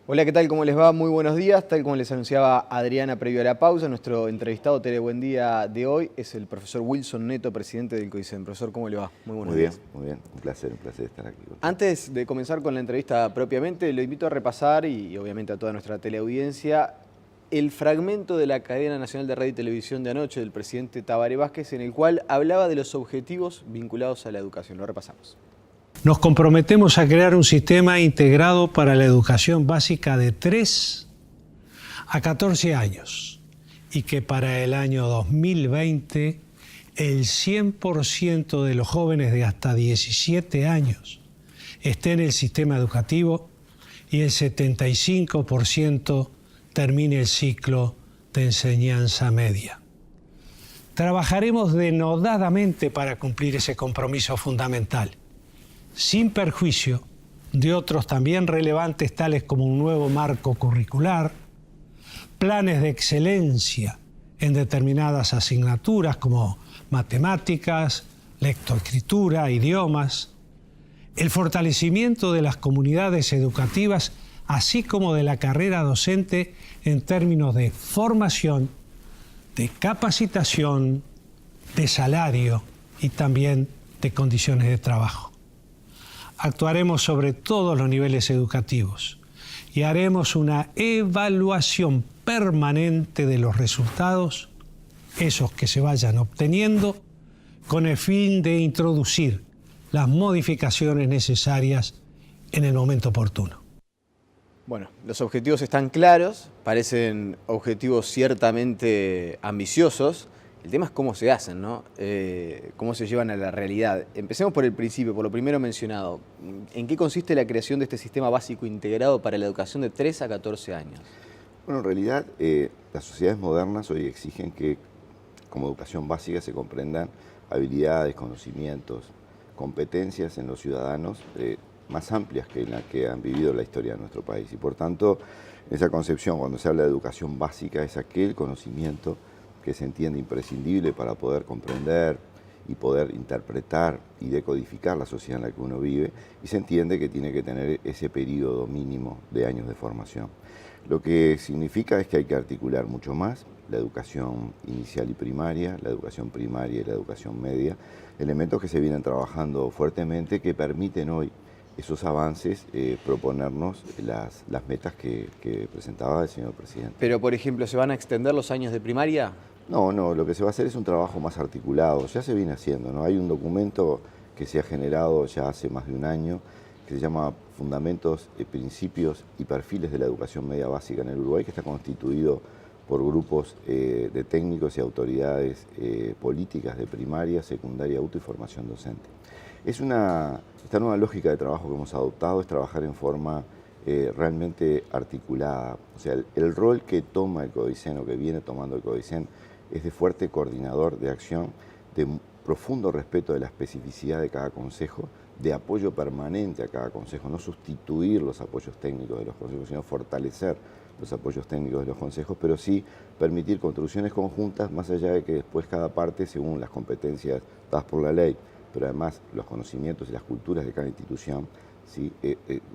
Hola, ¿qué tal? ¿Cómo les va? Muy buenos días. Tal como les anunciaba Adriana previo a la pausa, nuestro entrevistado Tele Buen Día de hoy es el profesor Wilson Neto, presidente del CODICEN. Profesor, ¿cómo le va? Muy buenos días. Muy bien. Un placer estar aquí contigo. Antes de comenzar con la entrevista propiamente, lo invito a repasar, y obviamente a toda nuestra teleaudiencia, el fragmento de la cadena nacional de radio y televisión de anoche del presidente Tabaré Vázquez, en el cual hablaba de los objetivos vinculados a la educación. Lo repasamos. Nos comprometemos a crear un sistema integrado para la educación básica de 3 a 14 años y que para el año 2020 el 100% de los jóvenes de hasta 17 años esté en el sistema educativo y el 75% termine el ciclo de enseñanza media. Trabajaremos denodadamente para cumplir ese compromiso fundamental, sin perjuicio de otros también relevantes tales como un nuevo marco curricular, planes de excelencia en determinadas asignaturas como matemáticas, lectoescritura, idiomas, el fortalecimiento de las comunidades educativas, así como de la carrera docente en términos de formación, de capacitación, de salario y también de condiciones de trabajo. Actuaremos sobre todos los niveles educativos y haremos una evaluación permanente de los resultados, esos que se vayan obteniendo, con el fin de introducir las modificaciones necesarias en el momento oportuno. Bueno, los objetivos están claros, parecen objetivos ciertamente ambiciosos. El tema es cómo se hacen, ¿no? Cómo se llevan a la realidad. Empecemos por el principio, por lo primero mencionado. ¿En qué consiste la creación de este sistema básico integrado para la educación de 3 a 14 años? Bueno, en realidad las sociedades modernas hoy exigen que como educación básica se comprendan habilidades, conocimientos, competencias en los ciudadanos más amplias que en las que han vivido la historia de nuestro país. Y por tanto, esa concepción, cuando se habla de educación básica, es aquel conocimiento que se entiende imprescindible para poder comprender y poder interpretar y decodificar la sociedad en la que uno vive, y se entiende que tiene que tener ese periodo mínimo de años de formación. Lo que significa es que hay que articular mucho más la educación inicial y primaria, la educación primaria y la educación media, elementos que se vienen trabajando fuertemente que permiten hoy esos avances, proponernos las metas que presentaba el señor presidente. Pero, por ejemplo, ¿se van a extender los años de primaria? No, lo que se va a hacer es un trabajo más articulado, ya se viene haciendo, ¿no? Hay un documento que se ha generado ya hace más de un año que se llama Fundamentos, Principios y Perfiles de la Educación Media Básica en el Uruguay, que está constituido por grupos de técnicos y autoridades políticas de primaria, secundaria, auto y formación docente. Esta nueva lógica de trabajo que hemos adoptado es trabajar en forma realmente articulada. O sea, el rol que toma el CODICEN o que viene tomando el CODICEN es de fuerte coordinador de acción, de profundo respeto de la especificidad de cada consejo, de apoyo permanente a cada consejo, no sustituir los apoyos técnicos de los consejos, sino fortalecer los apoyos técnicos de los consejos, pero sí permitir construcciones conjuntas, más allá de que después cada parte, según las competencias dadas por la ley, pero además los conocimientos y las culturas de cada institución, ¿sí?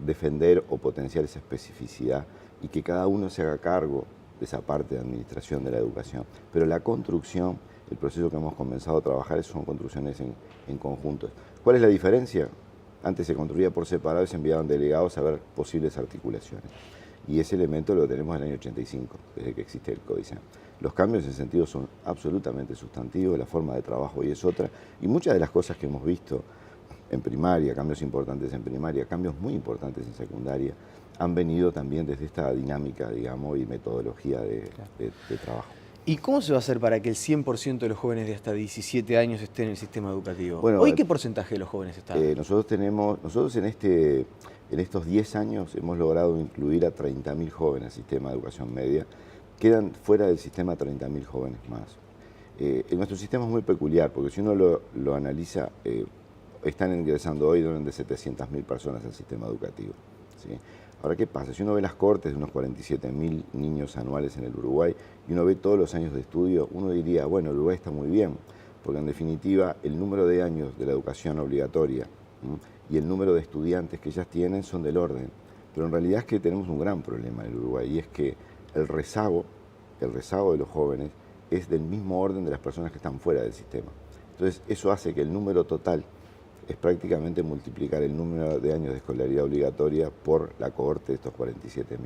Defender o potenciar esa especificidad y que cada uno se haga cargo de esa parte de administración de la educación. Pero la construcción, el proceso que hemos comenzado a trabajar, son construcciones en conjuntos. ¿Cuál es la diferencia? Antes se construía por separado y se enviaban delegados a ver posibles articulaciones. Y ese elemento lo tenemos en el año 85, desde que existe el CODICEN. Los cambios en ese sentido son absolutamente sustantivos, la forma de trabajo hoy es otra, y muchas de las cosas que hemos visto en primaria, cambios importantes en primaria, cambios muy importantes en secundaria, han venido también desde esta dinámica, digamos, y metodología de trabajo. ¿Y cómo se va a hacer para que el 100% de los jóvenes de hasta 17 años estén en el sistema educativo? Bueno, ¿Hoy qué porcentaje de los jóvenes están? Nosotros en estos 10 años hemos logrado incluir a 30.000 jóvenes al sistema de educación media. Quedan fuera del sistema 30.000 jóvenes más. Nuestro sistema es muy peculiar, porque si uno lo analiza, están ingresando hoy de 700.000 personas al sistema educativo, ¿sí? Ahora, ¿qué pasa? Si uno ve las cortes de unos 47.000 niños anuales en el Uruguay y uno ve todos los años de estudio, uno diría, bueno, el Uruguay está muy bien, porque en definitiva el número de años de la educación obligatoria y el número de estudiantes que ellas tienen son del orden Pero en realidad es que tenemos un gran problema en el Uruguay, y es que el rezago de los jóvenes es del mismo orden de las personas que están fuera del sistema. Entonces eso hace que el número total es prácticamente multiplicar el número de años de escolaridad obligatoria por la cohorte de estos 47.000.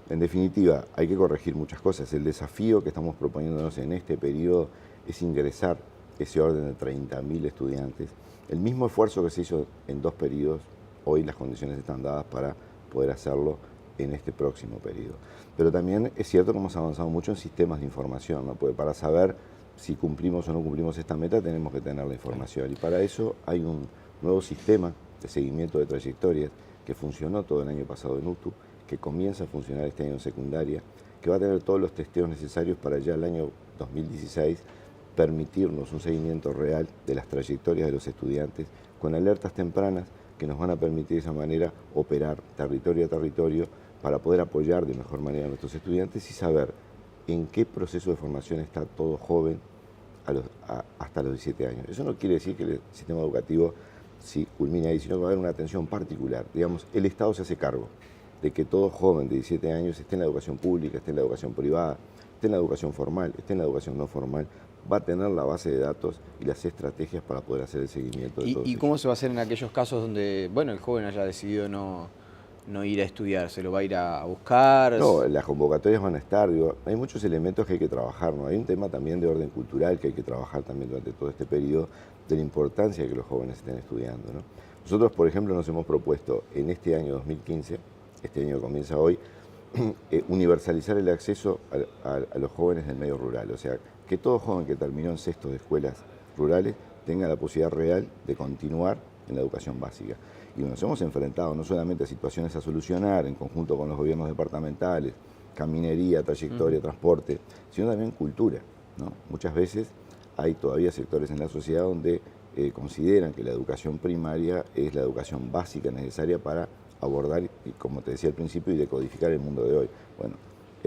En definitiva, hay que corregir muchas cosas. El desafío que estamos proponiéndonos en este periodo es ingresar ese orden de 30.000 estudiantes. El mismo esfuerzo que se hizo en 2 periodos, hoy las condiciones están dadas para poder hacerlo en este próximo periodo. Pero también es cierto que hemos avanzado mucho en sistemas de información, ¿no? Porque para saber si cumplimos o no cumplimos esta meta tenemos que tener la información. Y para eso hay un nuevo sistema de seguimiento de trayectorias que funcionó todo el año pasado en UTU, que comienza a funcionar este año en secundaria, que va a tener todos los testeos necesarios para ya el año 2016 permitirnos un seguimiento real de las trayectorias de los estudiantes con alertas tempranas que nos van a permitir de esa manera operar territorio a territorio para poder apoyar de mejor manera a nuestros estudiantes y saber en qué proceso de formación está todo joven hasta los 17 años. Eso no quiere decir que el sistema educativo sí culmine ahí, sino que va a haber una atención particular. Digamos, el Estado se hace cargo de que todo joven de 17 años esté en la educación pública, esté en la educación privada, esté en la educación formal, esté en la educación no formal, va a tener la base de datos y las estrategias para poder hacer el seguimiento de todos ¿Y ellos. cómo se va a hacer en aquellos casos donde, bueno, el joven haya decidido no ir a estudiar? ¿Se lo va a ir a buscar? No, las convocatorias van a estar, digo, hay muchos elementos que hay que trabajar, ¿no? Hay un tema también de orden cultural que hay que trabajar también durante todo este periodo, de la importancia de que los jóvenes estén estudiando, ¿no? Nosotros, por ejemplo, nos hemos propuesto en este año 2015, este año que comienza hoy, universalizar el acceso a los jóvenes del medio rural, o sea, que todo joven que terminó en sexto de escuelas rurales tenga la posibilidad real de continuar en la educación básica. Y nos hemos enfrentado no solamente a situaciones a solucionar en conjunto con los gobiernos departamentales, caminería, trayectoria, transporte, sino también cultura, ¿no? Muchas veces hay todavía sectores en la sociedad donde consideran que la educación primaria es la educación básica necesaria para abordar, y como te decía al principio, y decodificar el mundo de hoy. Bueno,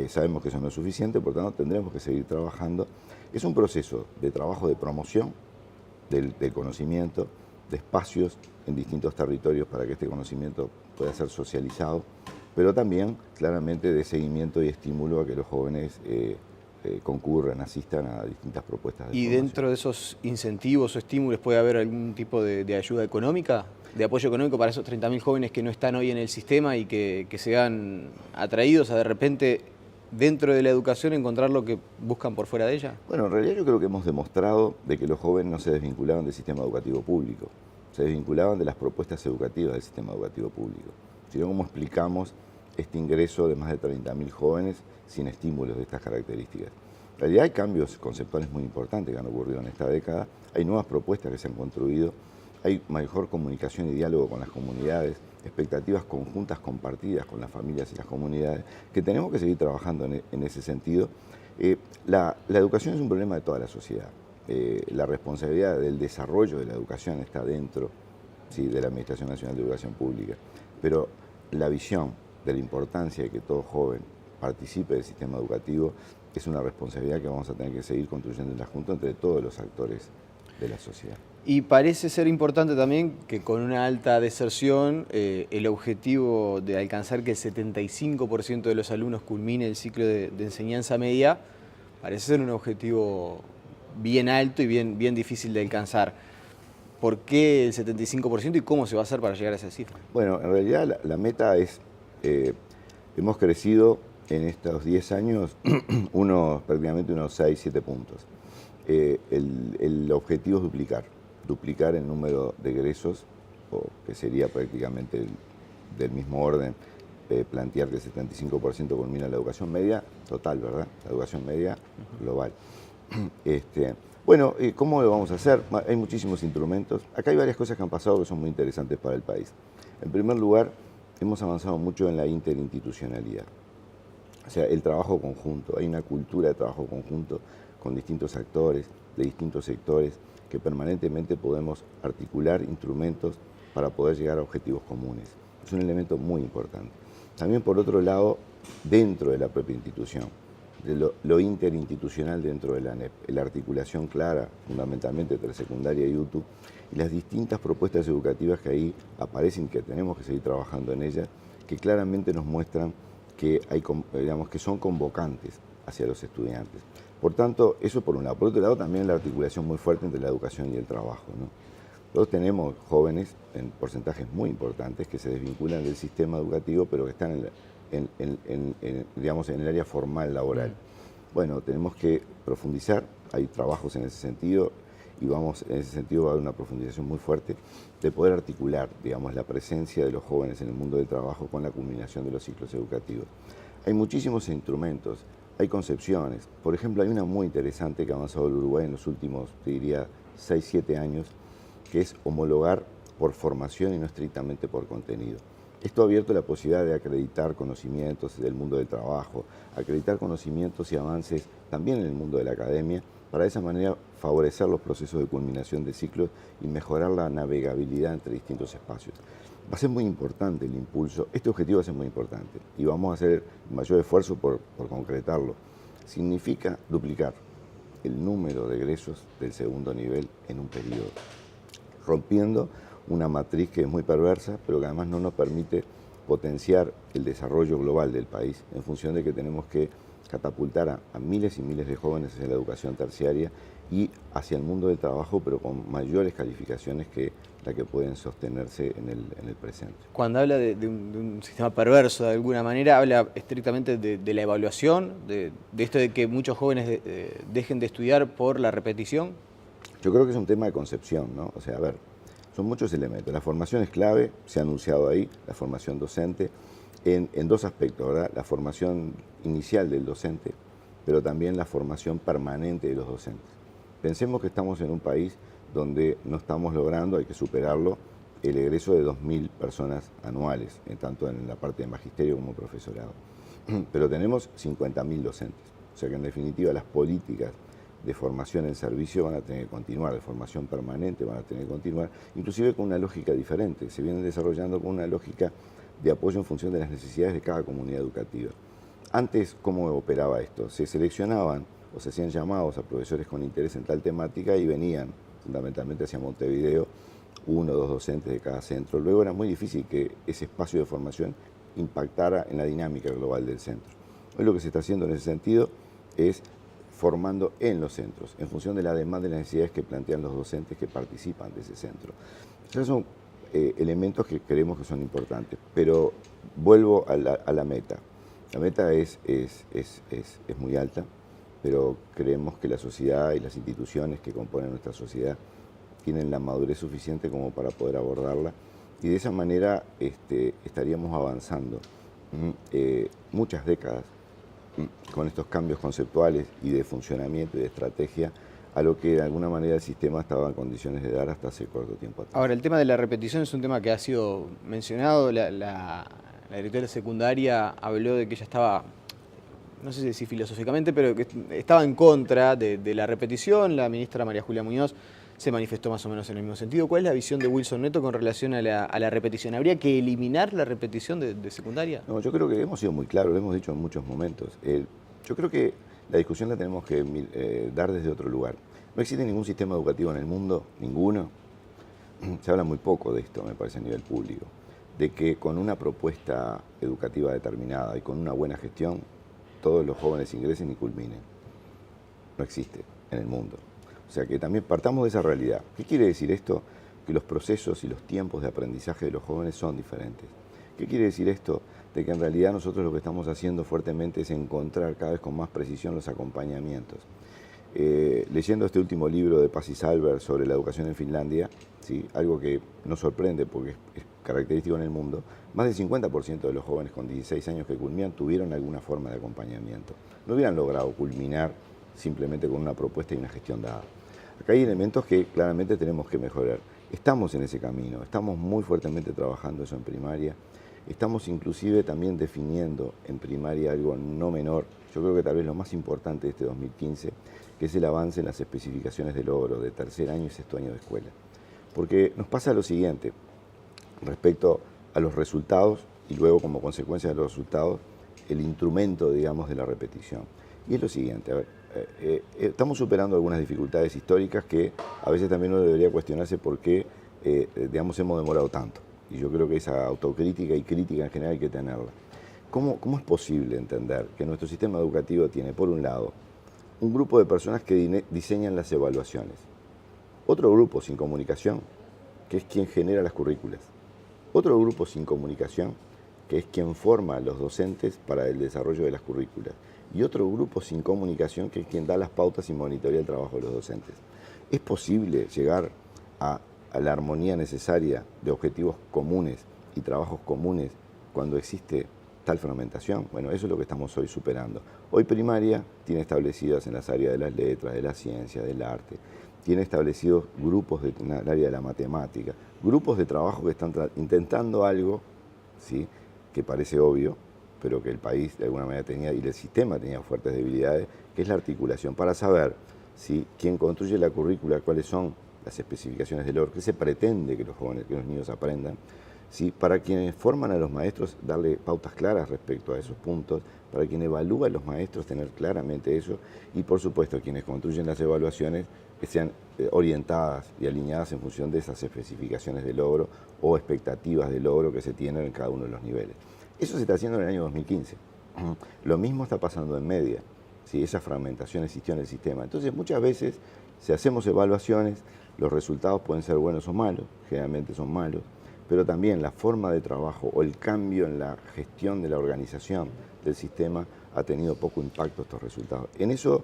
sabemos que eso no es suficiente, por tanto tendremos que seguir trabajando. Es un proceso de trabajo de promoción del conocimiento, de espacios en distintos territorios para que este conocimiento pueda ser socializado, pero también claramente de seguimiento y estímulo a que los jóvenes concurran, asistan a distintas propuestas de ¿Y formación. dentro de esos incentivos o estímulos puede haber algún tipo de ayuda económica, de apoyo económico para esos 30.000 jóvenes que no están hoy en el sistema y que sean atraídos a de repente dentro de la educación encontrar lo que buscan por fuera de ella? Bueno, en realidad yo creo que hemos demostrado de que los jóvenes no se desvinculaban del sistema educativo público, se desvinculaban de las propuestas educativas del sistema educativo público, sino cómo explicamos este ingreso de más de 30.000 jóvenes sin estímulos de estas características. En realidad hay cambios conceptuales muy importantes que han ocurrido en esta década, hay nuevas propuestas que se han construido, hay mejor comunicación y diálogo con las comunidades, expectativas conjuntas compartidas con las familias y las comunidades, que tenemos que seguir trabajando en ese sentido. La educación es un problema de toda la sociedad. La responsabilidad del desarrollo de la educación está dentro, sí, de la Administración Nacional de Educación Pública, pero la visión de la importancia de que todo joven participe del sistema educativo es una responsabilidad que vamos a tener que seguir construyendo en la Junta entre todos los actores de la sociedad. Y parece ser importante también que con una alta deserción, el objetivo de alcanzar que el 75% de los alumnos culmine el ciclo de enseñanza media, parece ser un objetivo bien alto y bien difícil de alcanzar. ¿Por qué el 75% y cómo se va a hacer para llegar a esa cifra? Bueno, en realidad la meta es, hemos crecido en estos 10 años prácticamente unos 6, 7 puntos. El objetivo es duplicar el número de egresos, o que sería prácticamente del mismo orden, plantear que el 75% culmina la educación media total, ¿verdad? La educación media global. Bueno, ¿cómo lo vamos a hacer? Hay muchísimos instrumentos. Acá hay varias cosas que han pasado que son muy interesantes para el país. En primer lugar, hemos avanzado mucho en la interinstitucionalidad. O sea, el trabajo conjunto. Hay una cultura de trabajo conjunto con distintos actores, de distintos sectores, que permanentemente podemos articular instrumentos para poder llegar a objetivos comunes. Es un elemento muy importante. También, por otro lado, dentro de la propia institución, de lo interinstitucional dentro de la ANEP, la articulación clara, fundamentalmente entre secundaria y UTU, y las distintas propuestas educativas que ahí aparecen y que tenemos que seguir trabajando en ellas, que claramente nos muestran que, digamos, que son convocantes hacia los estudiantes. Por tanto, eso por un lado. Por otro lado, también la articulación muy fuerte entre la educación y el trabajo, ¿no? Todos tenemos jóvenes en porcentajes muy importantes que se desvinculan del sistema educativo, pero que están digamos, en el área formal laboral. Bueno, tenemos que profundizar, hay trabajos en ese sentido, y vamos, en ese sentido va a haber una profundización muy fuerte de poder articular, digamos, la presencia de los jóvenes en el mundo del trabajo con la culminación de los ciclos educativos. Hay muchísimos instrumentos, hay concepciones. Por ejemplo, hay una muy interesante que ha avanzado el Uruguay en los últimos, te diría, 6, 7 años, que es homologar por formación y no estrictamente por contenido. Esto ha abierto la posibilidad de acreditar conocimientos del mundo del trabajo, acreditar conocimientos y avances también en el mundo de la academia, para de esa manera favorecer los procesos de culminación de ciclos y mejorar la navegabilidad entre distintos espacios. Va a ser muy importante el impulso, este objetivo va a ser muy importante y vamos a hacer el mayor esfuerzo por concretarlo. Significa duplicar el número de egresos del segundo nivel en un periodo, rompiendo una matriz que es muy perversa, pero que además no nos permite potenciar el desarrollo global del país en función de que tenemos que catapultar a miles y miles de jóvenes hacia la educación terciaria y hacia el mundo del trabajo, pero con mayores calificaciones que la que pueden sostenerse en el presente. Cuando habla de un sistema perverso de alguna manera, habla estrictamente de la evaluación, de esto de que muchos jóvenes dejen de estudiar por la repetición. Yo creo que es un tema de concepción, ¿no? O sea, a ver, son muchos elementos. La formación es clave, se ha anunciado ahí, la formación docente, en dos aspectos, ¿verdad? La formación inicial del docente, pero también la formación permanente de los docentes. Pensemos que estamos en un país donde no estamos logrando, hay que superarlo, el egreso de 2.000 personas anuales, tanto en la parte de magisterio como profesorado. Pero tenemos 50.000 docentes, o sea que en definitiva las políticas de formación en servicio van a tener que continuar, de formación permanente van a tener que continuar, inclusive con una lógica diferente, se vienen desarrollando con una lógica de apoyo en función de las necesidades de cada comunidad educativa. Antes, ¿cómo operaba esto? Se seleccionaban o se hacían llamados a profesores con interés en tal temática y venían fundamentalmente hacia Montevideo 1 o 2 docentes de cada centro. Luego era muy difícil que ese espacio de formación impactara en la dinámica global del centro. Hoy lo que se está haciendo en ese sentido es formando en los centros, en función de la demanda y las necesidades que plantean los docentes que participan de ese centro. Esos son elementos que creemos que son importantes, pero vuelvo a la meta. La meta es muy alta, pero creemos que la sociedad y las instituciones que componen nuestra sociedad tienen la madurez suficiente como para poder abordarla y de esa manera estaríamos avanzando muchas décadas con estos cambios conceptuales y de funcionamiento y de estrategia a lo que de alguna manera el sistema estaba en condiciones de dar hasta hace corto tiempo atrás. Ahora, el tema de la repetición es un tema que ha sido mencionado. La directora secundaria habló de que ella estaba, no sé si filosóficamente, pero que estaba en contra de la repetición. La ministra María Julia Muñoz se manifestó más o menos en el mismo sentido. ¿Cuál es la visión de Wilson Neto con relación a la repetición? ¿Habría que eliminar la repetición de secundaria? No, yo creo que hemos sido muy claros, lo hemos dicho en muchos momentos. Yo creo que la discusión la tenemos que dar desde otro lugar. No existe ningún sistema educativo en el mundo, ninguno. Se habla muy poco de esto, me parece, a nivel público, de que con una propuesta educativa determinada y con una buena gestión, todos los jóvenes ingresen y culminen. No existe en el mundo. O sea que también partamos de esa realidad. ¿Qué quiere decir esto? Que los procesos y los tiempos de aprendizaje de los jóvenes son diferentes. ¿Qué quiere decir esto? De que en realidad nosotros lo que estamos haciendo fuertemente es encontrar cada vez con más precisión los acompañamientos. Leyendo este último libro de Pasi Sahlberg sobre la educación en Finlandia, ¿sí? Algo que nos sorprende porque es característico en el mundo, más del 50% de los jóvenes con 16 años que culminan tuvieron alguna forma de acompañamiento. No hubieran logrado culminar simplemente con una propuesta y una gestión dada. Acá hay elementos que claramente tenemos que mejorar. Estamos en ese camino, estamos muy fuertemente trabajando eso en primaria, estamos inclusive también definiendo en primaria algo no menor, yo creo que tal vez lo más importante de este 2015, que es el avance en las especificaciones de logro de tercer año y sexto año de escuela. Porque nos pasa lo siguiente, respecto a los resultados y luego como consecuencia de los resultados, el instrumento, digamos, de la repetición. Y es lo siguiente, a ver, estamos superando algunas dificultades históricas que a veces también uno debería cuestionarse por qué, digamos, hemos demorado tanto. Y yo creo que esa autocrítica y crítica en general hay que tenerla. ¿Cómo es posible entender que nuestro sistema educativo tiene, por un lado, un grupo de personas que diseñan las evaluaciones, otro grupo sin comunicación, que es quien genera las currículas, otro grupo sin comunicación, que es quien forma a los docentes para el desarrollo de las currículas, y otro grupo sin comunicación, que es quien da las pautas y monitorea el trabajo de los docentes? ¿Es posible llegar a la armonía necesaria de objetivos comunes y trabajos comunes cuando existe tal fragmentación? Bueno, eso es lo que estamos hoy superando. Hoy primaria tiene establecidas en las áreas de las letras, de la ciencia, del arte, tiene establecidos grupos en el área de la matemática, grupos de trabajo que están intentando algo, ¿sí?, que parece obvio, pero que el país de alguna manera tenía, y el sistema tenía fuertes debilidades, que es la articulación, para saber si quien construye la currícula, cuáles son las especificaciones del logro, qué se pretende que los jóvenes, que los niños aprendan, ¿sí?, para quienes forman a los maestros darle pautas claras respecto a esos puntos, para quien evalúa a los maestros tener claramente eso, y por supuesto quienes construyen las evaluaciones que sean orientadas y alineadas en función de esas especificaciones de logro o expectativas de logro que se tienen en cada uno de los niveles. Eso se está haciendo en el año 2015. Lo mismo está pasando en media, ¿sí? Esa fragmentación existió en el sistema. Entonces muchas veces, si hacemos evaluaciones, los resultados pueden ser buenos o malos, generalmente son malos, pero también la forma de trabajo o el cambio en la gestión de la organización del sistema ha tenido poco impacto estos resultados. En eso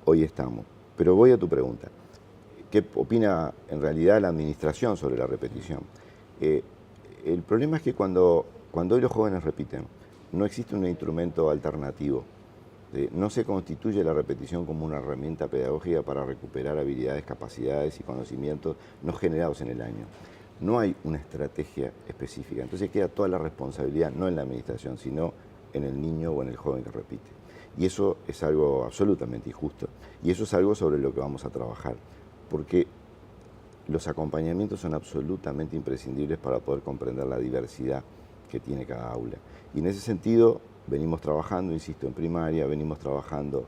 hoy estamos. Pero voy a tu pregunta. ¿Qué opina en realidad la administración sobre la repetición? El problema es que cuando hoy los jóvenes repiten, no existe un instrumento alternativo. No se constituye la repetición como una herramienta pedagógica para recuperar habilidades, capacidades y conocimientos no generados en el año. No hay una estrategia específica. Entonces queda toda la responsabilidad no en la administración, sino en el niño o en el joven que repite. Y eso es algo absolutamente injusto. Y eso es algo sobre lo que vamos a trabajar. Porque los acompañamientos son absolutamente imprescindibles para poder comprender la diversidad que tiene cada aula. Y en ese sentido venimos trabajando, insisto, en primaria, venimos trabajando,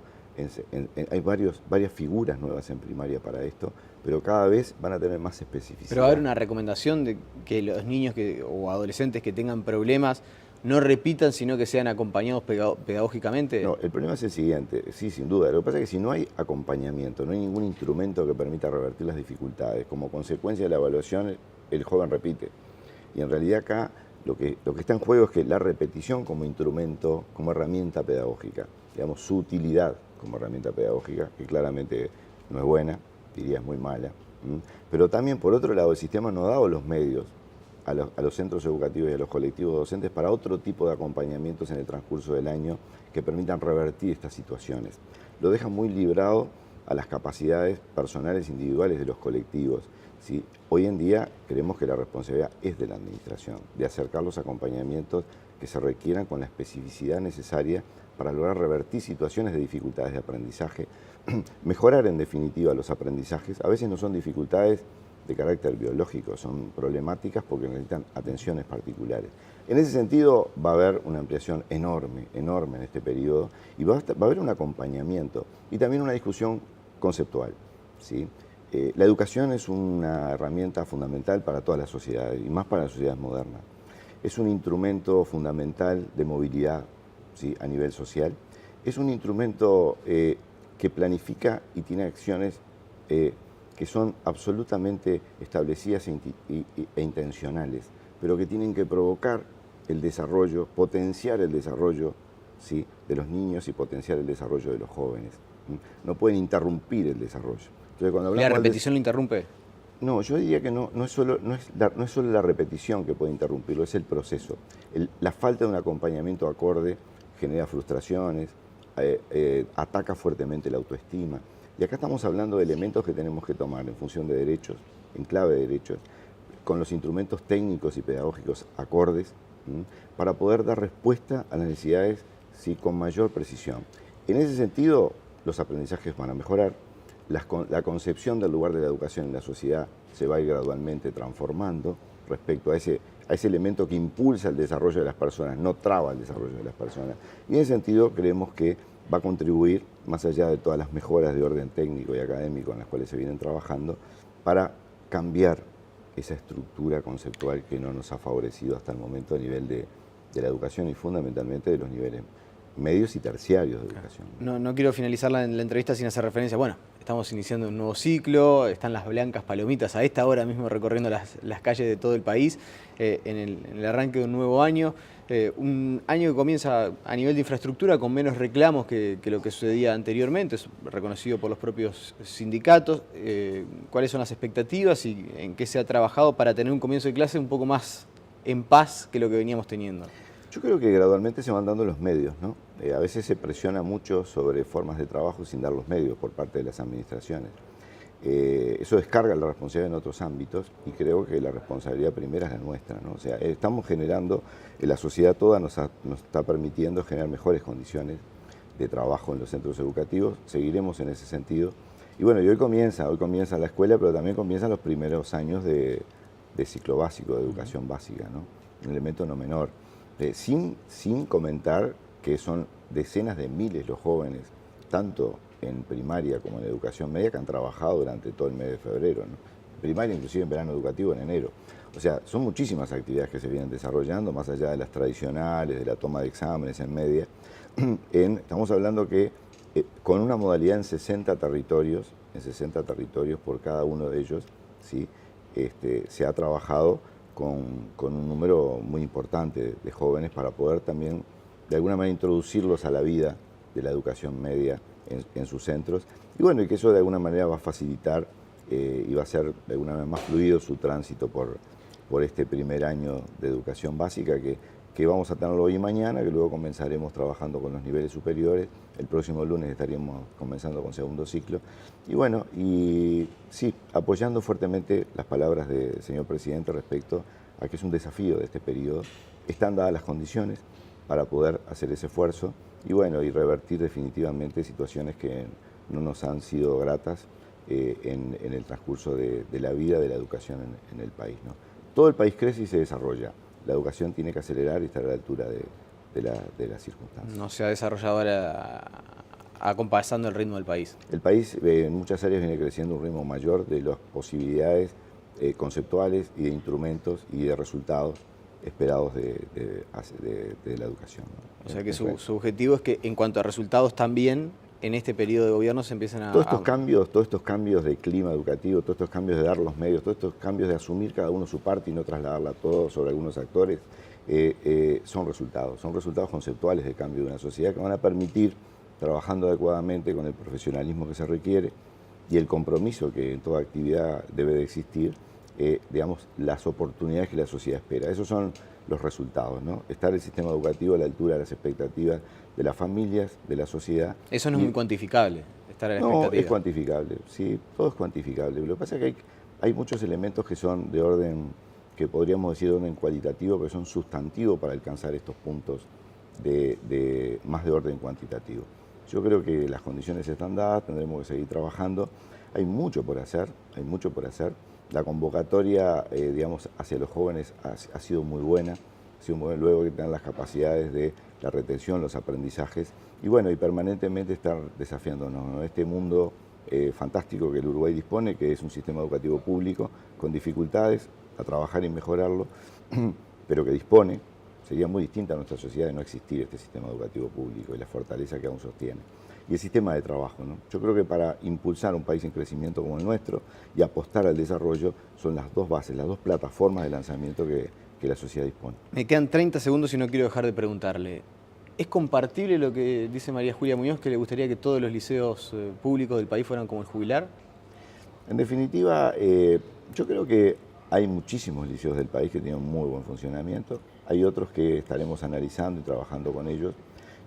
hay varias figuras nuevas en primaria para esto, pero cada vez van a tener más especificidad. Pero va a haber una recomendación de que los niños o adolescentes que tengan problemas no repitan, sino que sean acompañados pedagógicamente. No, el problema es el siguiente, sí, sin duda. Lo que pasa es que si no hay acompañamiento, no hay ningún instrumento que permita revertir las dificultades, como consecuencia de la evaluación, el joven repite. Y en realidad acá lo que está en juego es que la repetición como instrumento, como herramienta pedagógica, digamos, su utilidad como herramienta pedagógica, que claramente no es buena, diría es muy mala, pero también por otro lado el sistema no ha dado los medios a los centros educativos y a los colectivos docentes para otro tipo de acompañamientos en el transcurso del año que permitan revertir estas situaciones. Lo deja muy librado a las capacidades personales individuales de los colectivos, ¿sí? Hoy en día creemos que la responsabilidad es de la administración, de acercar los acompañamientos que se requieran con la especificidad necesaria para lograr revertir situaciones de dificultades de aprendizaje, mejorar en definitiva los aprendizajes. A veces no son dificultades de carácter biológico, son problemáticas porque necesitan atenciones particulares. En ese sentido va a haber una ampliación enorme en este periodo y va a haber un acompañamiento y también una discusión conceptual, ¿sí? La educación es una herramienta fundamental para todas las sociedades y más para las sociedades modernas. Es un instrumento fundamental de movilidad, ¿sí?, a nivel social. Es un instrumento que planifica y tiene acciones que son absolutamente establecidas e intencionales, pero que tienen que provocar el desarrollo, potenciar el desarrollo, ¿sí?, de los niños y potenciar el desarrollo de los jóvenes. No pueden interrumpir el desarrollo. Entonces, cuando ¿La repetición lo interrumpe? No, yo diría que no es solo la repetición que puede interrumpirlo, es el proceso. La falta de un acompañamiento acorde genera frustraciones, ataca fuertemente la autoestima. Y acá estamos hablando de elementos que tenemos que tomar en función de derechos, en clave de derechos, con los instrumentos técnicos y pedagógicos acordes, para poder dar respuesta a las necesidades, sí, con mayor precisión. En ese sentido, los aprendizajes van a mejorar, la concepción del lugar de la educación en la sociedad se va a ir gradualmente transformando respecto a ese elemento que impulsa el desarrollo de las personas, no traba el desarrollo de las personas. Y en ese sentido creemos que va a contribuir, más allá de todas las mejoras de orden técnico y académico en las cuales se vienen trabajando, para cambiar esa estructura conceptual que no nos ha favorecido hasta el momento a nivel de la educación y fundamentalmente de los niveles medios y terciarios de educación. No quiero finalizar la entrevista sin hacer referencia. Bueno, estamos iniciando un nuevo ciclo, están las blancas palomitas a esta hora mismo recorriendo las calles de todo el país en el arranque de un nuevo año. Un año que comienza a nivel de infraestructura con menos reclamos que lo que sucedía anteriormente, es reconocido por los propios sindicatos. ¿Cuáles son las expectativas y en qué se ha trabajado para tener un comienzo de clase un poco más en paz que lo que veníamos teniendo? Yo creo que gradualmente se van dando los medios, ¿no? A veces se presiona mucho sobre formas de trabajo sin dar los medios por parte de las administraciones. Eso descarga la responsabilidad en otros ámbitos y creo que la responsabilidad primera es la nuestra, ¿no? O sea, estamos generando, la sociedad toda nos está permitiendo generar mejores condiciones de trabajo en los centros educativos, seguiremos en ese sentido. Y bueno, y hoy comienza la escuela, pero también comienzan los primeros años de ciclo básico, de educación básica, ¿no? Un elemento no menor. Sin comentar que son decenas de miles los jóvenes, tanto en primaria como en educación media, que han trabajado durante todo el mes de febrero, ¿no? Primaria, inclusive en verano educativo, en enero. O sea, son muchísimas actividades que se vienen desarrollando, más allá de las tradicionales, de la toma de exámenes en media. Estamos hablando que con una modalidad en 60 territorios por cada uno de ellos, ¿sí? Se ha trabajado con un número muy importante de jóvenes para poder también de alguna manera introducirlos a la vida de la educación media en sus centros. Y bueno, y que eso de alguna manera va a facilitar y va a ser de alguna manera más fluido su tránsito por este primer año de educación básica que vamos a tenerlo hoy y mañana, que luego comenzaremos trabajando con los niveles superiores. El próximo lunes estaríamos comenzando con segundo ciclo. Y bueno, y sí, apoyando fuertemente las palabras del señor presidente respecto a que es un desafío de este periodo. Están dadas las condiciones para poder hacer ese esfuerzo y bueno, y revertir definitivamente situaciones que no nos han sido gratas en el transcurso de la vida de la educación en el país, ¿no? Todo el país crece y se desarrolla. La educación tiene que acelerar y estar a la altura de las circunstancias. No se ha desarrollado ahora acompasando el ritmo del país. El país en muchas áreas viene creciendo a un ritmo mayor de las posibilidades conceptuales y de instrumentos y de resultados esperados de la educación, ¿no? O sea que su objetivo es que en cuanto a resultados también en este periodo de gobierno se empiezan a... Todos estos cambios de clima educativo, todos estos cambios de dar los medios, todos estos cambios de asumir cada uno su parte y no trasladarla todo sobre algunos actores, son resultados conceptuales de cambio de una sociedad que van a permitir, trabajando adecuadamente con el profesionalismo que se requiere y el compromiso que en toda actividad debe de existir, digamos, las oportunidades que la sociedad espera. Esos son los resultados, ¿no? Estar el sistema educativo a la altura de las expectativas de las familias, de la sociedad. Eso no es muy cuantificable, estar a la expectativa. No, es cuantificable, sí, todo es cuantificable. Lo que pasa es que hay muchos elementos que son de orden, que podríamos decir de orden cualitativo, pero son sustantivos para alcanzar estos puntos más de orden cuantitativo. Yo creo que las condiciones están dadas, tendremos que seguir trabajando. Hay mucho por hacer, hay mucho por hacer. La convocatoria, digamos, hacia los jóvenes ha sido muy buena. Luego que tengan las capacidades de la retención, los aprendizajes y bueno, y permanentemente estar desafiándonos, ¿no? Este mundo fantástico que el Uruguay dispone, que es un sistema educativo público con dificultades, a trabajar y mejorarlo, pero que dispone. Sería muy distinta a nuestra sociedad de no existir este sistema educativo público y la fortaleza que aún sostiene. Y el sistema de trabajo, ¿no? Yo creo que para impulsar un país en crecimiento como el nuestro y apostar al desarrollo son las dos bases, las dos plataformas de lanzamiento que la sociedad dispone. Me quedan 30 segundos y no quiero dejar de preguntarle. ¿Es compartible lo que dice María Julia Muñoz, que le gustaría que todos los liceos públicos del país fueran como el Jubilar? En definitiva, yo creo que hay muchísimos liceos del país que tienen muy buen funcionamiento. Hay otros que estaremos analizando y trabajando con ellos.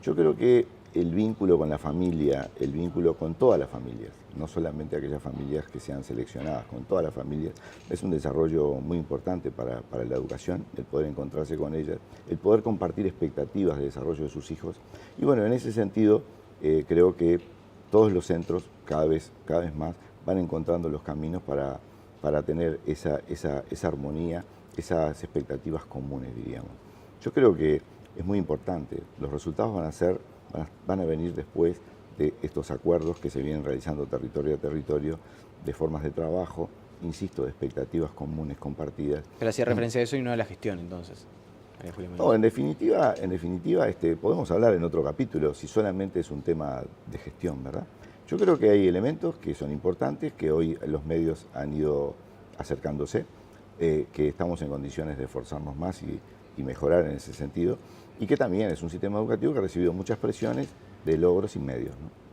Yo creo que el vínculo con la familia, el vínculo con todas las familias, no solamente aquellas familias que sean seleccionadas, con todas las familias, es un desarrollo muy importante para la educación, el poder encontrarse con ellas, el poder compartir expectativas de desarrollo de sus hijos. Y bueno, en ese sentido, creo que todos los centros, cada vez más, van encontrando los caminos para tener esa armonía, esas expectativas comunes, diríamos. Yo creo que es muy importante, los resultados van a ser van a venir después de estos acuerdos que se vienen realizando territorio a territorio, de formas de trabajo, insisto, de expectativas comunes compartidas. Pero hacía referencia a eso y no a la gestión, entonces. No, en definitiva, podemos hablar en otro capítulo si solamente es un tema de gestión, ¿verdad? Yo creo que hay elementos que son importantes, que hoy los medios han ido acercándose, que estamos en condiciones de esforzarnos más y mejorar en ese sentido, y que también es un sistema educativo que ha recibido muchas presiones de logros y medios, ¿no?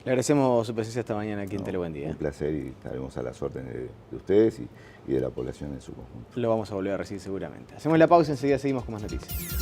Le agradecemos su presencia esta mañana aquí en Telebuen Día. Un placer, y estaremos a las órdenes de ustedes y de la población en su conjunto. Lo vamos a volver a recibir seguramente. Hacemos la pausa y enseguida seguimos con más noticias.